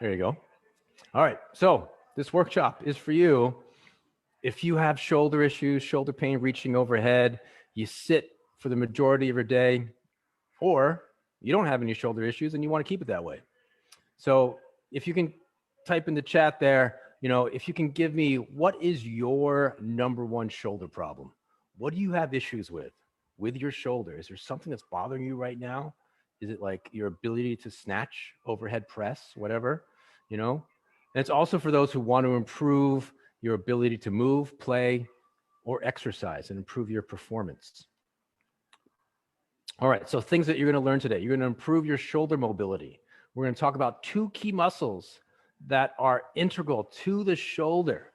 There you go. All right. So this workshop is for you. If you have shoulder issues, shoulder pain, reaching overhead, you sit for the majority of your day, or you don't have any shoulder issues and you want to keep it that way. So if you can type in the chat there, if you can give me, what is your number one shoulder problem? What do you have issues with your shoulder? Is there something that's bothering you right now? Is it like your ability to snatch, overhead press, whatever, And it's also for those who want to improve your ability to move, play, or exercise and improve your performance. All right, so things that you're going to learn today. You're going to improve your shoulder mobility. We're going to talk about two key muscles that are integral to the shoulder,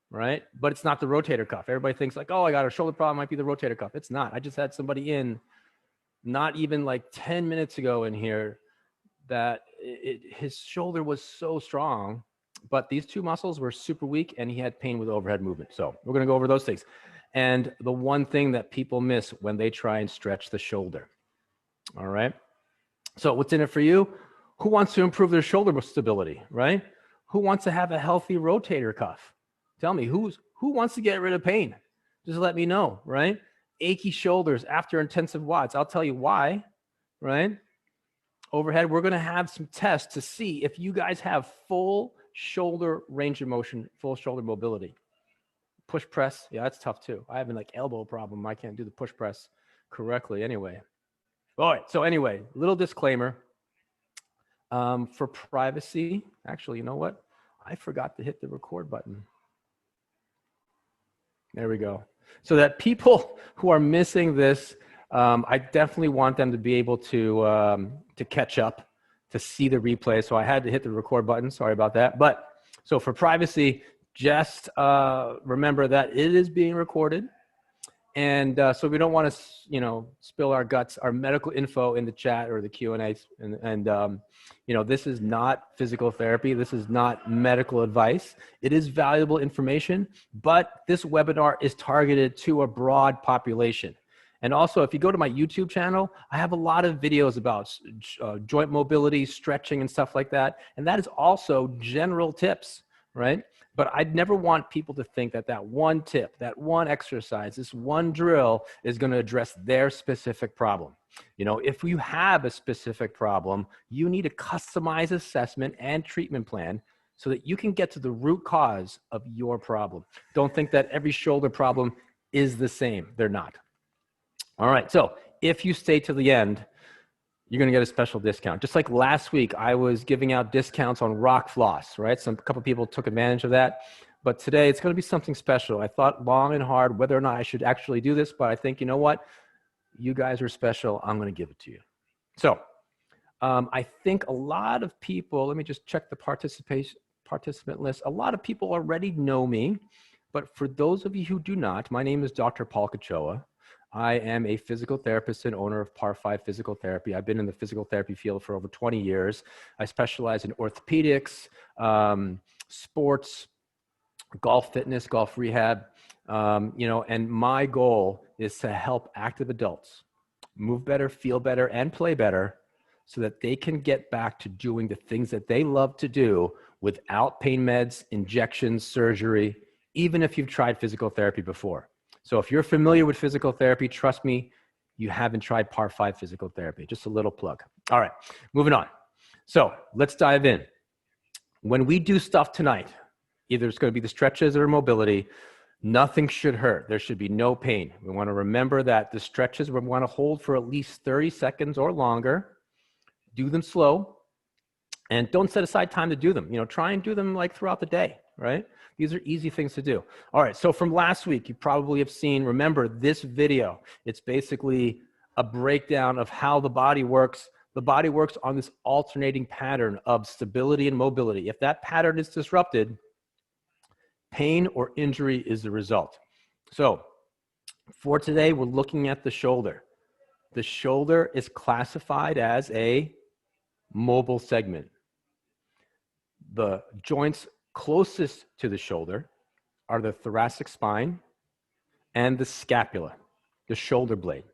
right? But it's not the rotator cuff. Everybody thinks like, oh, I got a shoulder problem, might be the rotator cuff. It's not. I just had somebody in not even like 10 minutes ago in here that his shoulder was so strong, but these two muscles were super weak and he had pain with overhead movement. So we're going to go over those things. And the one thing that people miss when they try and stretch the shoulder. All right. So what's in it for you? Who wants to improve their shoulder stability, right? Who wants to have a healthy rotator cuff? Tell me, who wants to get rid of pain? Just let me know, right? Achy shoulders after intensive watts. I'll tell you why, right? Overhead, we're going to have some tests to see if you guys have full shoulder range of motion, full shoulder mobility. Push press, yeah, that's tough too. I have an elbow problem. I can't do the push press correctly anyway. All right, so anyway, little disclaimer. For privacy, actually, you know what? I forgot to hit the record button. There we go. So that people who are missing this, I definitely want them to be able to catch up, to see the replay. So I had to hit the record button. Sorry about that. But so for privacy, just remember that it is being recorded. And so we don't want to, spill our guts, our medical info in the chat or the Q&A. And this is not physical therapy. This is not medical advice. It is valuable information, but this webinar is targeted to a broad population. And also, if you go to my YouTube channel, I have a lot of videos about joint mobility, stretching, and stuff like that. And that is also general tips, right? But I'd never want people to think that that one tip, that one exercise, this one drill is going to address their specific problem. If you have a specific problem, you need a customized assessment and treatment plan so that you can get to the root cause of your problem. Don't think that every shoulder problem is the same. They're not. All right. So if you stay to the end, you're going to get a special discount. Just like last week, I was giving out discounts on rock floss, right? A couple of people took advantage of that. But today, it's going to be something special. I thought long and hard whether or not I should actually do this, but I think, you know what? You guys are special. I'm going to give it to you. So I think a lot of people, let me just check the participant list. A lot of people already know me, but for those of you who do not, my name is Dr. Paul Kachoa. I am a physical therapist and owner of PAR5 Physical Therapy. I've been in the physical therapy field for over 20 years. I specialize in orthopedics, sports, golf fitness, golf rehab, and my goal is to help active adults move better, feel better, and play better so that they can get back to doing the things that they love to do without pain meds, injections, surgery, even if you've tried physical therapy before. So if you're familiar with physical therapy, trust me, you haven't tried PAR5 Physical Therapy. Just a little plug. All right, moving on. So let's dive in. When we do stuff tonight, either it's going to be the stretches or mobility, nothing should hurt. There should be no pain. We want to remember that the stretches we want to hold for at least 30 seconds or longer. Do them slow. And don't set aside time to do them. Try and do them like throughout the day, right? These are easy things to do. All right, so from last week, you probably have seen, remember this video. It's basically a breakdown of how the body works. The body works on this alternating pattern of stability and mobility. If that pattern is disrupted, pain or injury is the result. So for today, we're looking at the shoulder. The shoulder is classified as a mobile segment. The joints closest to the shoulder are the thoracic spine and the scapula, the shoulder blade,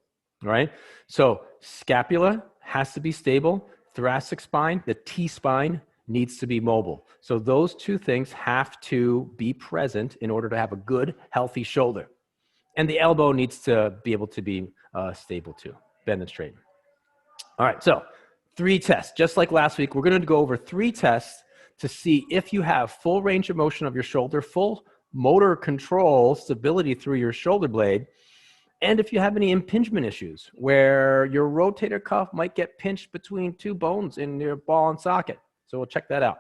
right? So scapula has to be stable, thoracic spine, the T-spine, needs to be mobile. So those two things have to be present in order to have a good, healthy shoulder. And the elbow needs to be able to be stable too, bend and straighten. All right, so 3 tests. Just like last week, we're going to go over 3 tests to see if you have full range of motion of your shoulder, full motor control, stability through your shoulder blade, and if you have any impingement issues where your rotator cuff might get pinched between 2 bones in your ball and socket. So we'll check that out.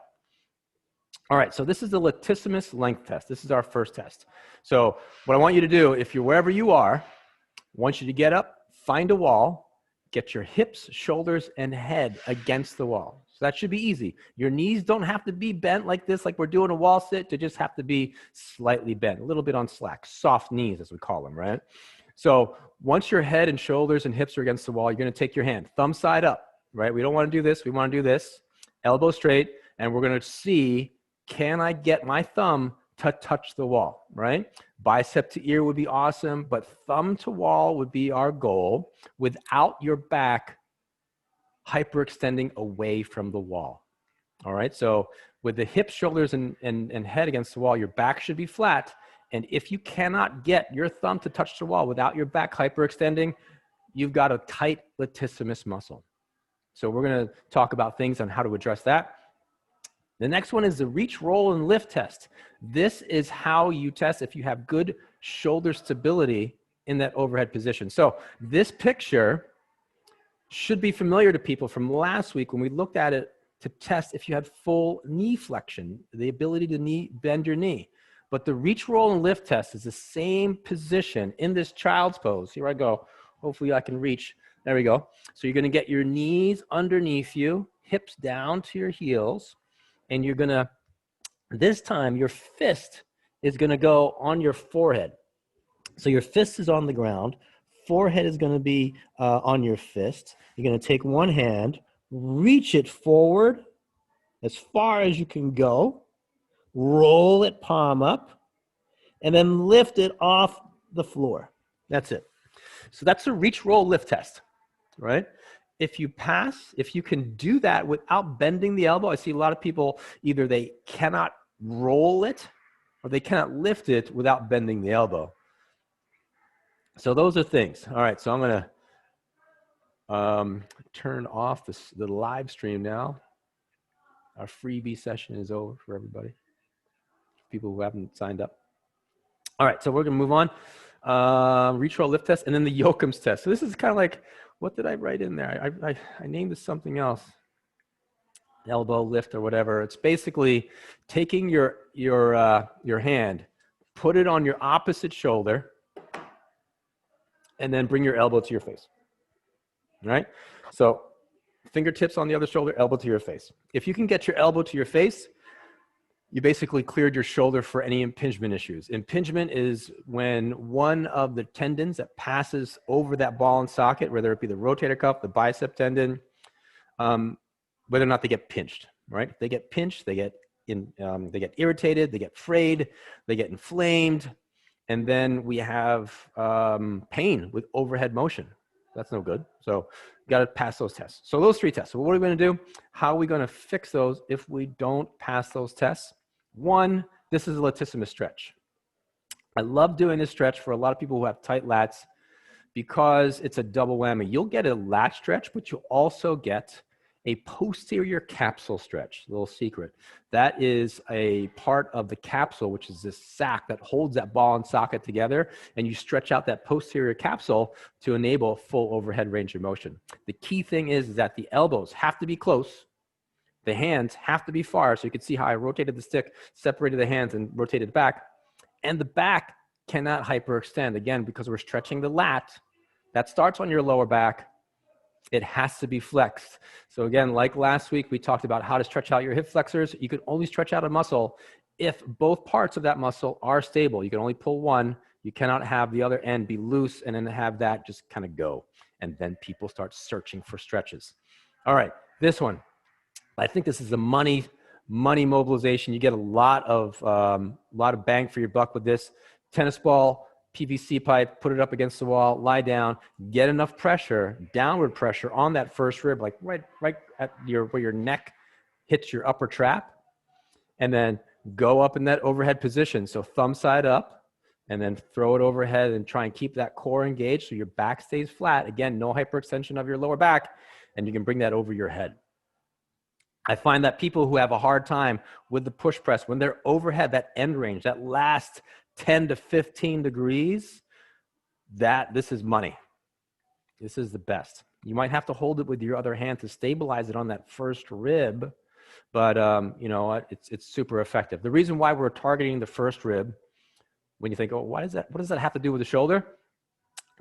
All right, so this is the latissimus length test. This is our first test. So what I want you to do, if you're wherever you are, I want you to get up, find a wall, get your hips, shoulders, and head against the wall. So that should be easy. Your knees don't have to be bent like this, like we're doing a wall sit. They just have to be slightly bent, a little bit on slack, soft knees as we call them, right? So once your head and shoulders and hips are against the wall, you're going to take your hand, thumb side up, right? We don't want to do this. We want to do this, elbow straight, and we're going to see, can I get my thumb to touch the wall, right? Bicep to ear would be awesome, but thumb to wall would be our goal without your back hyperextending away from the wall. All right, so with the hips, shoulders, and head against the wall, your back should be flat. And if you cannot get your thumb to touch the wall without your back hyperextending, you've got a tight latissimus muscle. So we're going to talk about things on how to address that. The next one is the reach, roll, and lift test. This is how you test if you have good shoulder stability in that overhead position. So this picture should be familiar to people from last week when we looked at it to test if you had full knee flexion, the ability to bend your knee. But the reach, roll, and lift test is the same position in this child's pose. Here I go. Hopefully I can reach. There we go. So you're going to get your knees underneath you, hips down to your heels, and you're going to, this time your fist is going to go on your forehead. So your fist is on the ground. Forehead is going to be on your fist. You're going to take one hand, reach it forward as far as you can go, roll it palm up, and then lift it off the floor. That's it. So that's a reach, roll, lift test, right? If you pass, if you can do that without bending the elbow, I see a lot of people, either they cannot roll it or they cannot lift it without bending the elbow. So those are things. All right, so I'm going to turn off the live stream now. Our freebie session is over for everybody, people who haven't signed up. All right, so we're going to move on. Reach, roll, lift test, and then the Yoakum's test. So this is kind of like, what did I write in there? I named this something else. Elbow lift or whatever. It's basically taking your hand, put it on your opposite shoulder, and then bring your elbow to your face. All right? So fingertips on the other shoulder, elbow to your face. If you can get your elbow to your face, you basically cleared your shoulder for any impingement issues. Impingement is when one of the tendons that passes over that ball and socket, whether it be the rotator cuff, the bicep tendon, whether or not they get pinched, right? If they get pinched, they get irritated, they get frayed, they get inflamed, and then we have pain with overhead motion. That's no good. So you got to pass those tests. So those 3 tests. So what are we going to do? How are we going to fix those if we don't pass those tests? 1, this is a latissimus stretch. I love doing this stretch for a lot of people who have tight lats because it's a double whammy. You'll get a lat stretch, but you'll also get a posterior capsule stretch. Little secret. That is a part of the capsule, which is this sac that holds that ball and socket together, and you stretch out that posterior capsule to enable full overhead range of motion. The key thing is that the elbows have to be close. The hands have to be far. So you can see how I rotated the stick, separated the hands, and rotated it back. And the back cannot hyperextend, again, because we're stretching the lat. That starts on your lower back. It has to be flexed. So again, like last week, we talked about how to stretch out your hip flexors. You can only stretch out a muscle if both parts of that muscle are stable. You can only pull one. You cannot have the other end be loose and then have that just kind of go. And then people start searching for stretches. All right, this one. I think this is a money mobilization. You get a lot of bang for your buck with this. Tennis ball, PVC pipe, put it up against the wall, lie down, get enough pressure, downward pressure on that first rib, like right at where your neck hit your upper trap, and then go up in that overhead position. So thumb side up, and then throw it overhead and try and keep that core engaged so your back stays flat. Again, no hyperextension of your lower back, and you can bring that over your head. I find that people who have a hard time with the push press, when they're overhead, that end range, that last 10 to 15 degrees, this is money. This is the best. You might have to hold it with your other hand to stabilize it on that first rib, but you know what? It's super effective. The reason why we're targeting the first rib, when you think, oh, what does that have to do with the shoulder?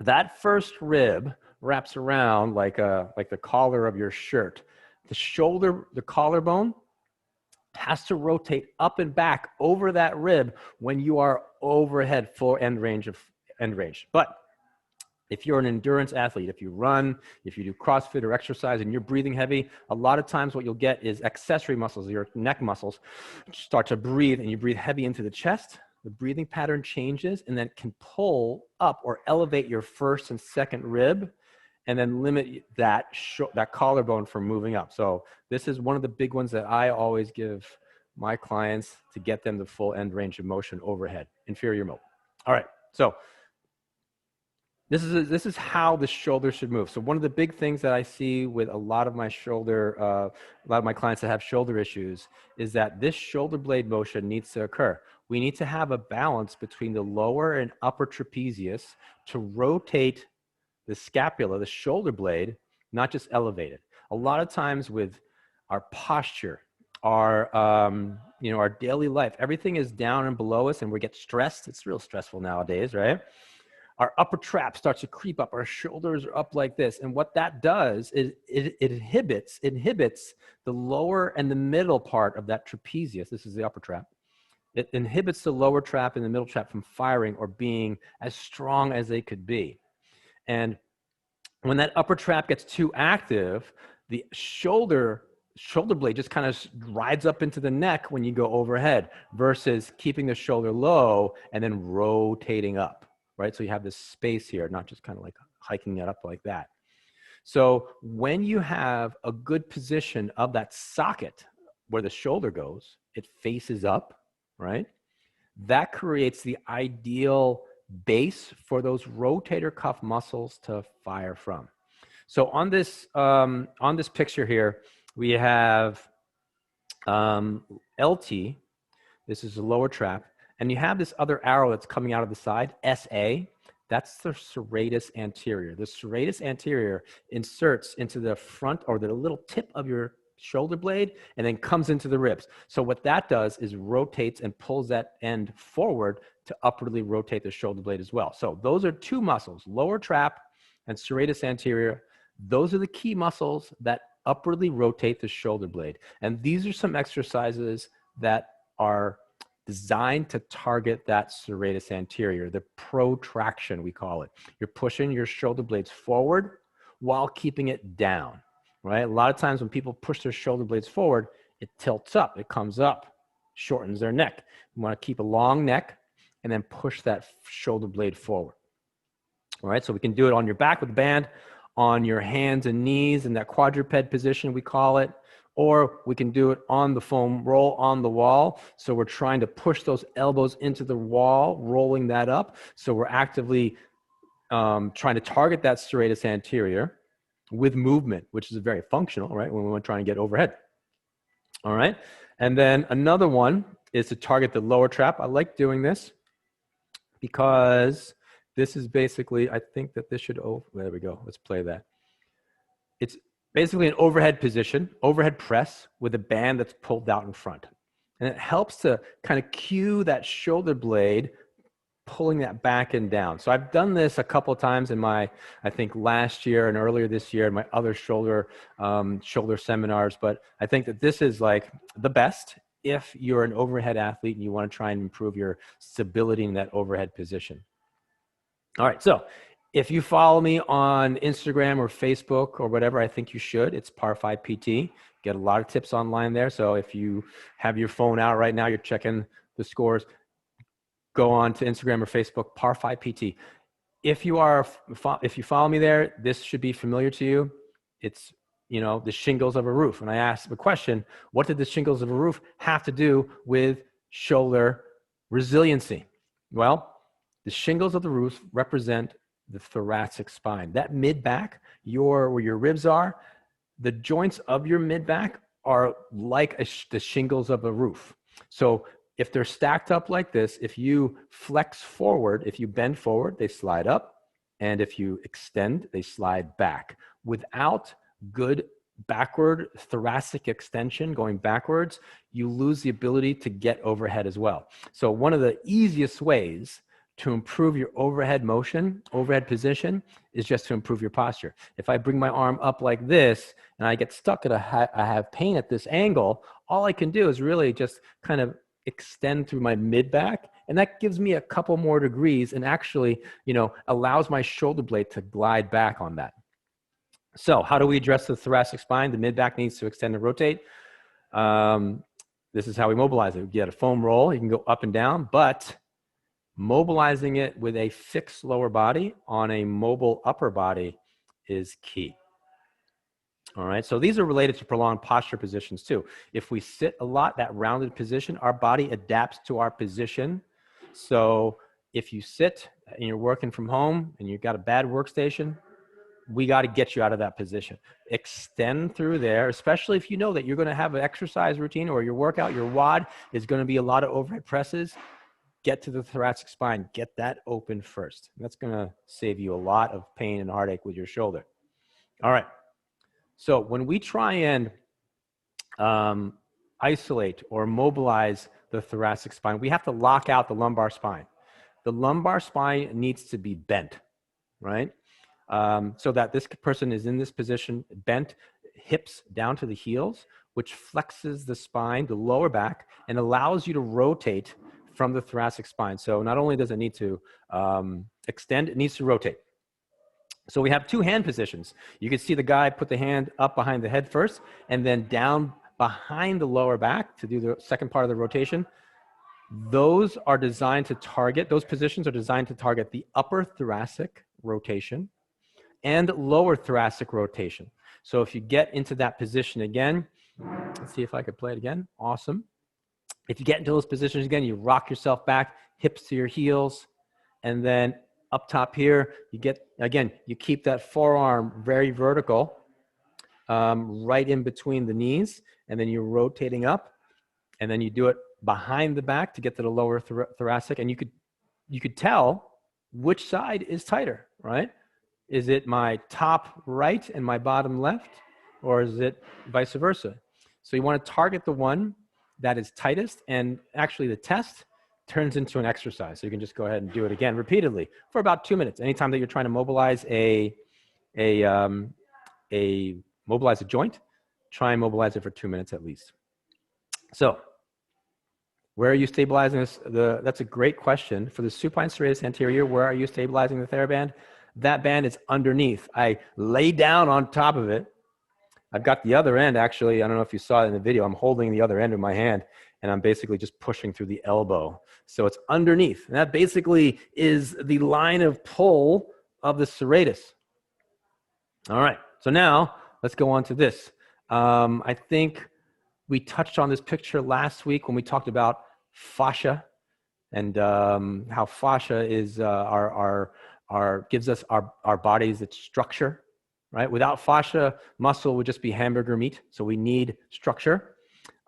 That first rib wraps around like the collar of your shirt. The shoulder, the collarbone, has to rotate up and back over that rib when you are overhead full end range. But if you're an endurance athlete, if you run, if you do CrossFit or exercise and you're breathing heavy, a lot of times what you'll get is accessory muscles, your neck muscles, start to breathe, and you breathe heavy into the chest. The breathing pattern changes and then can pull up or elevate your first and second rib, and then limit that collarbone from moving up. So this is one of the big ones that I always give my clients to get them the full end range of motion overhead, inferior mode. All right, so this is how the shoulder should move. So one of the big things that I see with a lot of my clients that have shoulder issues is that this shoulder blade motion needs to occur. We need to have a balance between the lower and upper trapezius to rotate the scapula, the shoulder blade, not just elevate it. A lot of times with our posture, our daily life, everything is down and below us, and we get stressed. It's real stressful nowadays, right? Our upper trap starts to creep up. Our shoulders are up like this. And what that does is it inhibits the lower and the middle part of that trapezius. This is the upper trap. It inhibits the lower trap and the middle trap from firing or being as strong as they could be. And when that upper trap gets too active, the shoulder blade just kind of rides up into the neck when you go overhead versus keeping the shoulder low and then rotating up, right? So you have this space here, not just kind of like hiking it up like that. So when you have a good position of that socket where the shoulder goes, it faces up, right? That creates the ideal base for those rotator cuff muscles to fire from. So on this picture here, we have LT. This is the lower trap, and you have this other arrow that's coming out of the side, SA. That's the serratus anterior. The serratus anterior inserts into the front or the little tip of your shoulder blade and then comes into the ribs. So what that does is rotates and pulls that end forward to upwardly rotate the shoulder blade as well. So those are two muscles, lower trap and serratus anterior. Those are the key muscles that upwardly rotate the shoulder blade. And these are some exercises that are designed to target that serratus anterior, the protraction, we call it. You're pushing your shoulder blades forward while keeping it down, right? A lot of times when people push their shoulder blades forward, it tilts up, it comes up, shortens their neck. You want to keep a long neck and then push that shoulder blade forward. All right, so we can do it on your back with the band, on your hands and knees in that quadruped position, we call it, or we can do it on the foam roll on the wall. So we're trying to push those elbows into the wall, rolling that up. So we're actively trying to target that serratus anterior with movement, which is very functional, right? When we're trying to get overhead. All right. And then another one is to target the lower trap. I like doing this because this is basically, I think that this should, oh, there we go. Let's play that. It's basically an overhead position, overhead press with a band that's pulled out in front. And it helps to kind of cue that shoulder blade, pulling that back and down. So I've done this a couple of times in my, I think last year and earlier this year in my other shoulder seminars, but I think that this is like the best if you're an overhead athlete and you want to try and improve your stability in that overhead position. All right, so if you follow me on Instagram or Facebook or whatever, I think you should. It's PAR5 PT. Get a lot of tips online there. So if you have your phone out right now, you're checking the scores, go on to Instagram or Facebook, PAR5 PT. If you follow me there, this should be familiar to you. It's you know, the shingles of a roof. And I asked the question, what did the shingles of a roof have to do with shoulder resiliency? Well, the shingles of the roof represent the thoracic spine. That mid-back, where your ribs are, the joints of your mid-back are like the shingles of a roof. So if they're stacked up like this, if you flex forward, if you bend forward, they slide up. And if you extend, they slide back. Without good backward thoracic extension going backwards, you lose the ability to get overhead as well. So one of the easiest ways to improve your overhead motion, overhead position, is just to improve your posture. If I bring my arm up like this and I get stuck at I have pain at this angle, all I can do is really just kind of extend through my mid-back, and that gives me a couple more degrees and actually, you know, allows my shoulder blade to glide back on that. So how do we address the thoracic spine? The mid-back needs to extend and rotate. This is how we mobilize it. We get a foam roll. You can go up and down, but mobilizing it with a fixed lower body on a mobile upper body is key. All right, so these are related to prolonged posture positions too. If we sit a lot, that rounded position, our body adapts to our position. So if you sit and you're working from home and you've got a bad workstation, we got to get you out of that position. Extend through there, especially if you know that you're going to have an exercise routine or your workout, your WOD is going to be a lot of overhead presses. Get to the thoracic spine, get that open first. That's going to save you a lot of pain and heartache with your shoulder. All right. So when we try and isolate or mobilize the thoracic spine, we have to lock out the lumbar spine. The lumbar spine needs to be bent, right? So that this person is in this position, bent, hips down to the heels, which flexes the spine, the lower back, and allows you to rotate from the thoracic spine. So not only does it need to extend, it needs to rotate. So we have two hand positions. You can see the guy put the hand up behind the head first, and then down behind the lower back to do the second part of the rotation. Those are designed to target, those positions are designed to target the upper thoracic rotation and lower thoracic rotation. So if you get into that position again, let's see if I could play it again. Awesome. If you get into those positions again, you rock yourself back, hips to your heels, and then up top here, you get, again, you keep that forearm very vertical, right in between the knees, and then you're rotating up, and then you do it behind the back to get to the lower thoracic, and you could tell which side is tighter, right? Is it my top right and my bottom left, or is it vice versa? So you want to target the one that is tightest, and actually the test turns into an exercise. So you can just go ahead and do it again repeatedly for about 2 minutes. Anytime that you're trying to mobilize mobilize a joint, try and mobilize it for 2 minutes at least. So where are you stabilizing this? That's a great question. For the supine serratus anterior, where are you stabilizing the TheraBand? That band is underneath. I lay down on top of it. I've got the other end, actually. I don't know if you saw it in the video. I'm holding the other end of my hand, and I'm basically just pushing through the elbow. So it's underneath. And that basically is the line of pull of the serratus. All right. So now let's go on to this. I think we touched on this picture last week when we talked about fascia and how fascia is gives us our bodies its structure. Right? Without fascia, muscle would just be hamburger meat. So we need structure,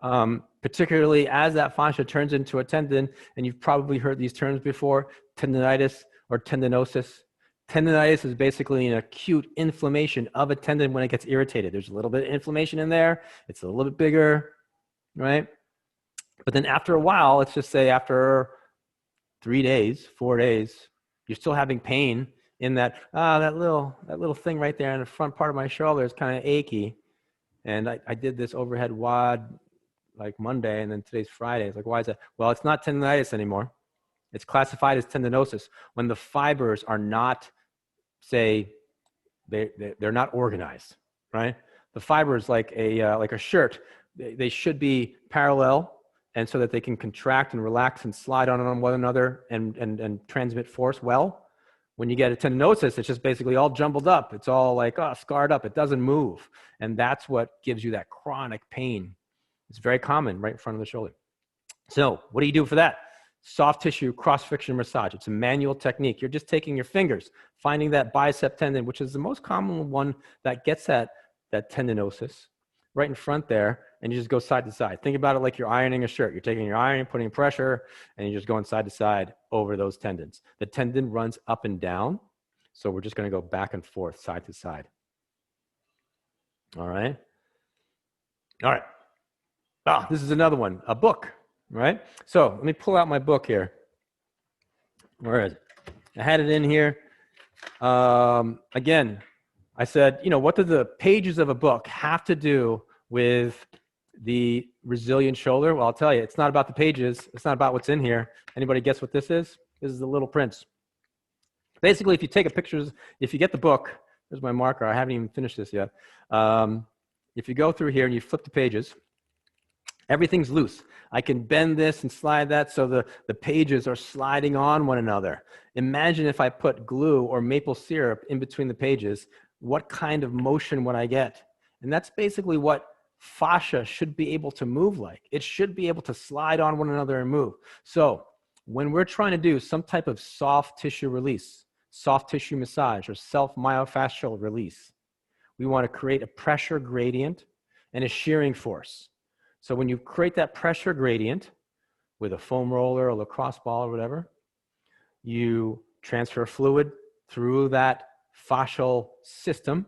particularly as that fascia turns into a tendon. And you've probably heard these terms before, tendinitis or tendinosis. Tendinitis is basically an acute inflammation of a tendon when it gets irritated. There's a little bit of inflammation in there. It's a little bit bigger, right? But then after a while, let's just say after 3 days, 4 days, you're still having pain in that, that little thing right there in the front part of my shoulder is kind of achy. And I did this overhead WOD like Monday, and then today's Friday. It's like, why is that? Well, it's not tendinitis anymore. It's classified as tendinosis when the fibers are not, say, they're not organized, right? The fibers, like a shirt, they should be parallel, and so that they can contract and relax and slide on one another and transmit force well. When you get a tendinosis, it's just basically all jumbled up. It's all like, oh, scarred up. It doesn't move. And that's what gives you that chronic pain. It's very common right in front of the shoulder. So what do you do for that? Soft tissue cross-friction massage. It's a manual technique. You're just taking your fingers, finding that bicep tendon, which is the most common one that gets that tendinosis right in front there, and you just go side to side. Think about it like you're ironing a shirt. You're taking your iron, putting pressure, and you're just going side to side over those tendons. The tendon runs up and down, so we're just going to go back and forth, side to side. All right? All right. Ah, this is another one, a book, right? So let me pull out my book here. Where is it? I had it in here. Again, I said, you know, what do the pages of a book have to do with the resilient shoulder? Well, I'll tell you, it's not about the pages. It's not about what's in here. Anybody guess what this is? This is the Little Prince. Basically, if you take a picture, if you get the book, there's my marker. I haven't even finished this yet. If you go through here and you flip the pages, everything's loose. I can bend this and slide that so the pages are sliding on one another. Imagine if I put glue or maple syrup in between the pages, what kind of motion would I get? And that's basically what fascia should be able to move like. It should be able to slide on one another and move. So when we're trying to do some type of soft tissue release, soft tissue massage, or self-myofascial release, we want to create a pressure gradient and a shearing force. So when you create that pressure gradient with a foam roller or lacrosse ball or whatever, you transfer fluid through that fascial system,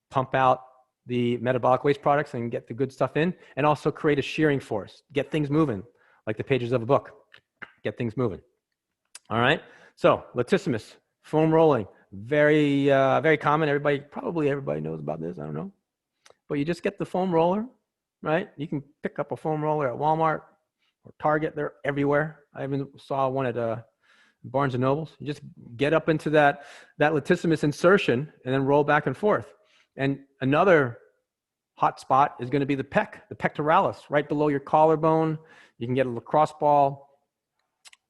pump out the metabolic waste products and get the good stuff in, and also create a shearing force, get things moving, like the pages of a book, get things moving. All right, so latissimus, foam rolling, very, very common. Probably everybody knows about this, I don't know. But you just get the foam roller, right? You can pick up a foam roller at Walmart or Target. They're everywhere. I even saw one at Barnes & Nobles. You just get up into that latissimus insertion and then roll back and forth. And another hot spot is going to be the pectoralis, right below your collarbone. You can get a lacrosse ball,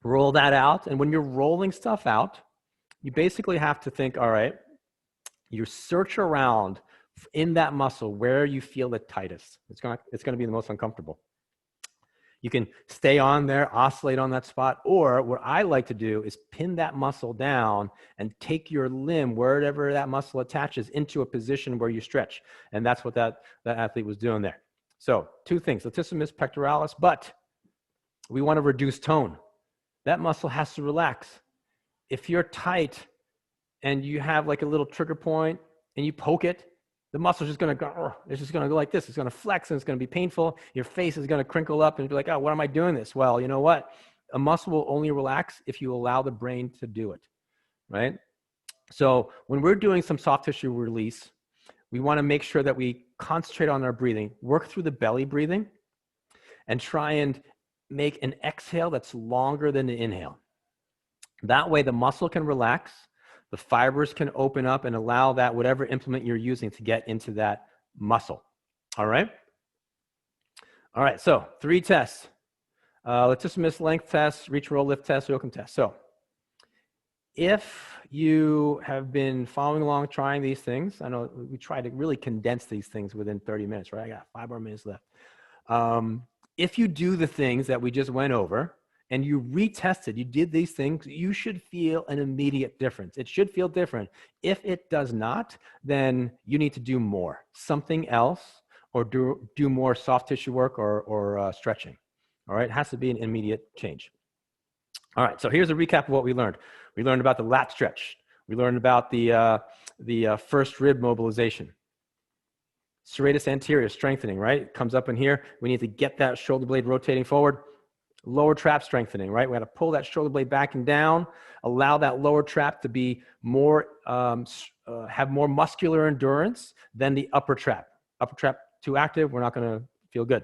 roll that out. And when you're rolling stuff out, you basically have to think, all right, you search around in that muscle where you feel the tightest. It's going to be the most uncomfortable. You can stay on there, oscillate on that spot, or what I like to do is pin that muscle down and take your limb, wherever that muscle attaches, into a position where you stretch. And that's what that athlete was doing there. So two things, latissimus, pectoralis, but we want to reduce tone. That muscle has to relax. If you're tight and you have like a little trigger point and you poke it, the muscle is just going to go, it's just going to go like this. It's going to flex and it's going to be painful. Your face is going to crinkle up and be like, oh, what am I doing this? Well, you know what? A muscle will only relax if you allow the brain to do it, right? So when we're doing some soft tissue release, we want to make sure that we concentrate on our breathing, work through the belly breathing, and try and make an exhale that's longer than the inhale. That way the muscle can relax, the fibers can open up and allow that whatever implement you're using to get into that muscle. All right? All right, so 3 tests. Latissimus length test, reach, roll, lift test, yokem test. So if you have been following along, trying these things, I know we try to really condense these things within 30 minutes, right? I got 5 more minutes left. If you do the things that we just went over, and you retested, you did these things, you should feel an immediate difference. It should feel different. If it does not, then you need to do more, something else, or do more soft tissue work or stretching. All right, it has to be an immediate change. All right, so here's a recap of what we learned. We learned about the lat stretch. We learned about the first rib mobilization. Serratus anterior strengthening, right? It comes up in here. We need to get that shoulder blade rotating forward. Lower trap strengthening, right? We got to pull that shoulder blade back and down, allow that lower trap to be more, have more muscular endurance than the upper trap. Upper trap too active, we're not going to feel good.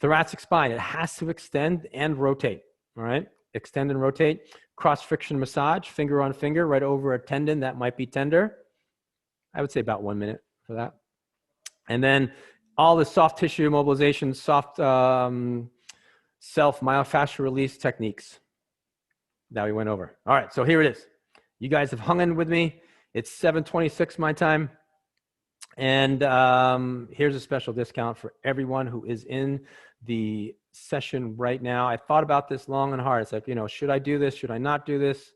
Thoracic spine, it has to extend and rotate, all right? Extend and rotate. Cross friction massage, finger on finger, right over a tendon that might be tender. I would say about 1 minute for that. And then all the soft tissue mobilization, soft, self myofascial release techniques that we went over. All right, so here it is. You guys have hung in with me. It's 7:26 my time. And here's a special discount for everyone who is in the session right now. I thought about this long and hard. It's like, you know, should I do this? Should I not do this?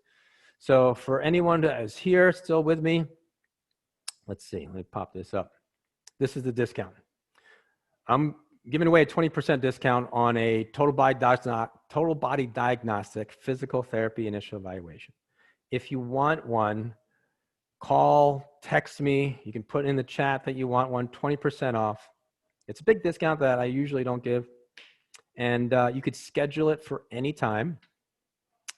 So for anyone that is here still with me, let's see, let me pop this up. This is the discount. I'm giving away a 20% discount on a total body diagnostic physical therapy initial evaluation. If you want one, call, text me. You can put in the chat that you want one, 20% off. It's a big discount that I usually don't give. And you could schedule it for any time.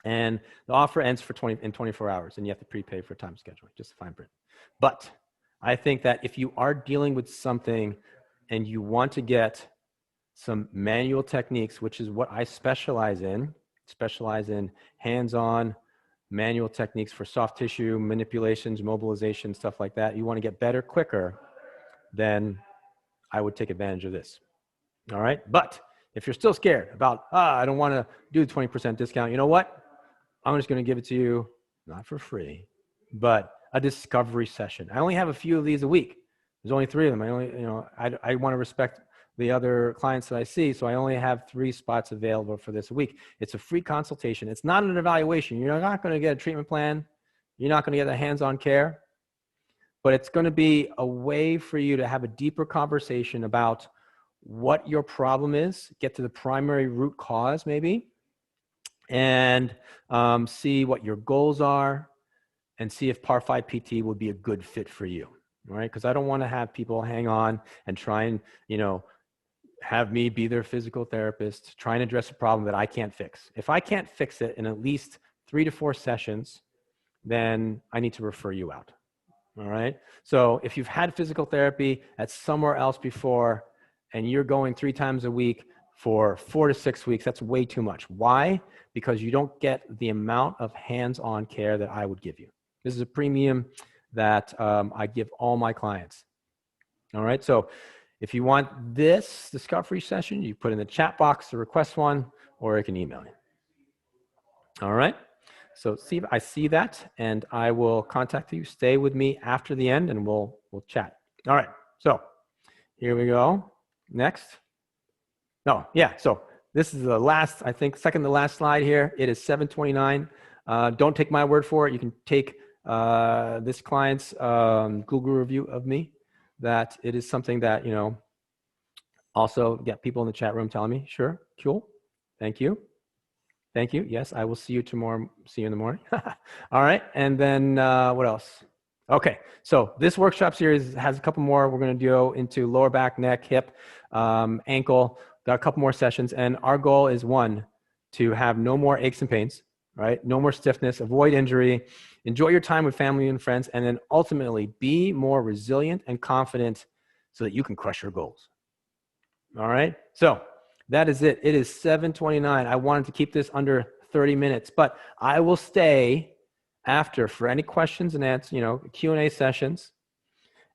And the offer ends in 24 hours, and you have to prepay for time scheduling, just a fine print. But I think that if you are dealing with something and you want to get some manual techniques, which is what I specialize in hands-on manual techniques for soft tissue manipulations, mobilization, stuff like that. You want to get better quicker, then I would take advantage of this. All right. But if you're still scared about, I don't want to do the 20% discount, you know what? I'm just going to give it to you, not for free, but a discovery session. I only have a few of these a week. There's only 3 of them. I want to respect the other clients that I see, so I only have 3 spots available for this week. It's a free consultation. It's not an evaluation. You're not going to get a treatment plan. You're not going to get a hands-on care, but it's going to be a way for you to have a deeper conversation about what your problem is, get to the primary root cause maybe, and see what your goals are, and see if PAR5 PT would be a good fit for you, right? Because I don't want to have people hang on and try and, you know, have me be their physical therapist, try and address a problem that I can't fix. If I can't fix it in at least 3 to 4 sessions, then I need to refer you out, all right? So if you've had physical therapy at somewhere else before and you're going 3 times a week for 4 to 6 weeks, that's way too much. Why? Because you don't get the amount of hands-on care that I would give you. This is a premium that I give all my clients. All right, so if you want this discovery session, you put in the chat box to request one, or you can email me. All right, so I see that, and I will contact you. Stay with me after the end, and we'll chat. All right, so here we go. Next. No, yeah, so this is the last, I think, second to last slide here. It is 7:29. Don't take my word for it. You can take this client's Google review of me, that it is something that, you know, also get people in the chat room telling me, sure, cool, thank you. Thank you. Yes, I will see you tomorrow. See you in the morning. All right, and then what else? Okay, so this workshop series has a couple more. We're going to go into lower back, neck, hip, ankle. Got a couple more sessions, and our goal is, 1, to have no more aches and pains, right? No more stiffness, avoid injury, enjoy your time with family and friends, and then ultimately be more resilient and confident so that you can crush your goals. All right, so that is it. It is 7:29. I wanted to keep this under 30 minutes, but I will stay after for any questions and answers, you know, Q&A sessions.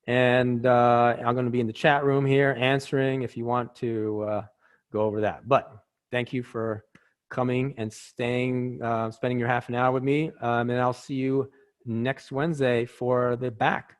And I'm going to be in the chat room here answering if you want to go over that. But thank you for coming and staying, spending your half an hour with me. And I'll see you next Wednesday for the back.